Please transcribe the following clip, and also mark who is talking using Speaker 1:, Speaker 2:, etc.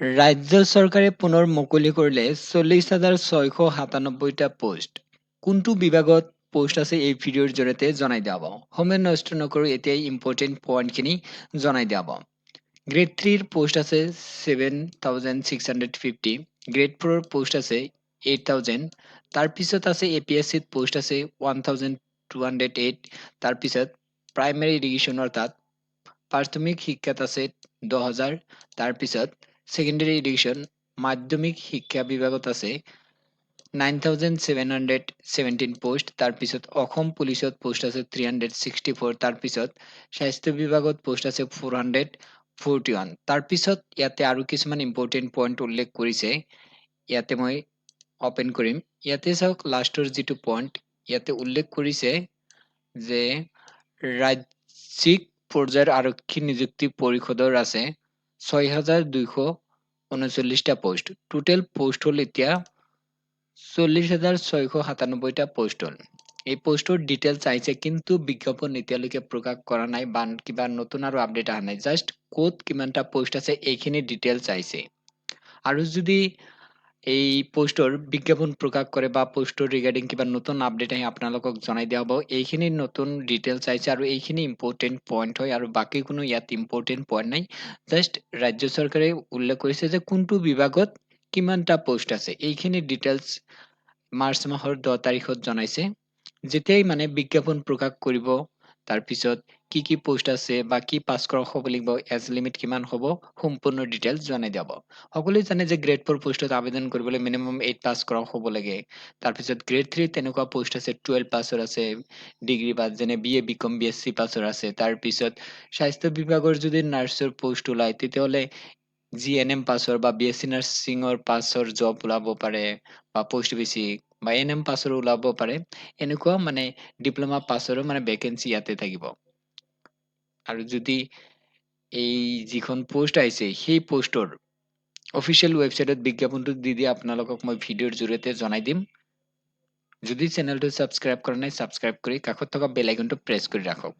Speaker 1: ৰাজ্য চৰকাৰে পুনৰ মুকলি কৰিলে ৪০,৬৯৭টা পোষ্ট। কোনটো বিভাগত পোষ্ট আছে এই ভিডিঅ'ৰ জৰিয়তে জনাই দিয়া হ'ব। সময় নষ্ট নকৰি এতিয়াই ইম্পৰ্টেণ্ট পইণ্টখিনি জনাই দিয়া হ'ব। গ্ৰেড 3ৰ পোষ্ট আছে 7,650, গ্ৰেড 4ৰ পোষ্ট আছে 8,000, তাৰপিছত আছে APSCত পোষ্ট আছে 1,208, তাৰপিছত প্ৰাইমেৰী এডুকেশ্যন অৰ্থাৎ প্ৰাথমিক শিক্ষাত আছে 10,000, তাৰপিছত ছেকেণ্ডাৰী এডুকেশ্যন মাধ্যমিক শিক্ষা বিভাগত আছে 9,717 পোষ্ট, তাৰপিছত অসম পুলিচত পোষ্ট আছে 364, তাৰপিছত স্বাস্থ্য বিভাগত পোষ্ট আছে 441। তাৰপিছত ইয়াতে আৰু কিছুমান ইম্পৰ্টেণ্ট পইণ্ট উল্লেখ কৰিছে। ইয়াতে মই অপেন কৰিম। ইয়াতে চাওক লাষ্টৰ যিটো পইণ্ট ইয়াতে উল্লেখ কৰিছে যে ৰাজ্যিক পৰ্যায়ৰ আৰক্ষী নিযুক্তি পৰিষদৰ আছে 6,239টা পোষ্ট। টোটেল পোষ্ট হ'ল এতিয়া 40,697টা পোষ্ট হ'ল। এই পোষ্টৰ ডিটেইলছ আহিছে কিন্তু বিজ্ঞাপন এতিয়ালৈকে প্ৰকাশ কৰা নাই বা কিবা নতুন আৰু আপডেট অহা নাই। জাষ্ট ক'ত কিমানটা পোষ্ট আছে এইখিনি ডিটেইলছ আহিছে। আৰু যদি এই পোষ্টৰ বিজ্ঞাপন প্ৰকাশ কৰে বা পোষ্টৰ ৰিগাৰ্ডিং কিবা নতুন আপডেট আহে আপোনালোকক জনাই দিয়া হ'ব। এইখিনি নতুন ডিটেইলছ আহিছে আৰু এইখিনি ইম্পৰ্টেণ্ট পইণ্ট হয় আৰু বাকী কোনো ইয়াত ইম্পৰ্টেণ্ট পইণ্ট নাই। জাষ্ট ৰাজ্য চৰকাৰে উল্লেখ কৰিছে যে কোনটো বিভাগত কিমানটা পোষ্ট আছে। এইখিনি ডিটেইলছ মাৰ্চ মাহৰ 10 তাৰিখত জনাইছে। যেতিয়াই মানে বিজ্ঞাপন প্ৰকাশ কৰিব, তাৰপিছত কি পোষ্ট আছে বা কি পাছ কৰা হ'ব লাগিব, এজ লিমিট কিমান হ'ব, সম্পূৰ্ণ ডিটেইলছ জনাই দিয়া হ'ব। সকলোৱে জানে যে গ্ৰেড 4 পোষ্টত আবেদন কৰিবলৈ মিনিমাম 8 পাছ কৰা হ'ব লাগে। তাৰপিছত গ্ৰেড 3 তেনেকুৱা পোষ্ট আছে 12 পাছৰ আছে, ডিগ্ৰী পাছ যেনে BA, BCom, BSc পাছৰ আছে। তাৰপিছত স্বাস্থ্য বিভাগৰ যদি নাৰ্ছৰ পোষ্ট ওলায় তেতিয়াহ'লে GNM পাছৰ বা BSc নাৰ্ছিঙৰ পাছৰ জব ওলাব পাৰে বা পোষ্ট বেছি বা NM পাছৰ ওলাব পাৰে। এনেকুৱা মানে ডিপ্ল'মা পাছৰো মানে ভেকেঞ্চি ইয়াতে থাকিব। আৰু যদি এই যিখন পোষ্ট আহিছে সেই পোষ্টৰ অফিচিয়েল ৱেবছাইটত বিজ্ঞাপনটো দি দিয়ে আপোনালোকক মই ভিডিঅ'ৰ জৰিয়তে জনাই দিম। যদি চেনেলটো ছাবস্ক্ৰাইব কৰা নাই ছাবস্ক্ৰাইব কৰি কাষত থকা বেল আইকনটো প্ৰেছ কৰি ৰাখক।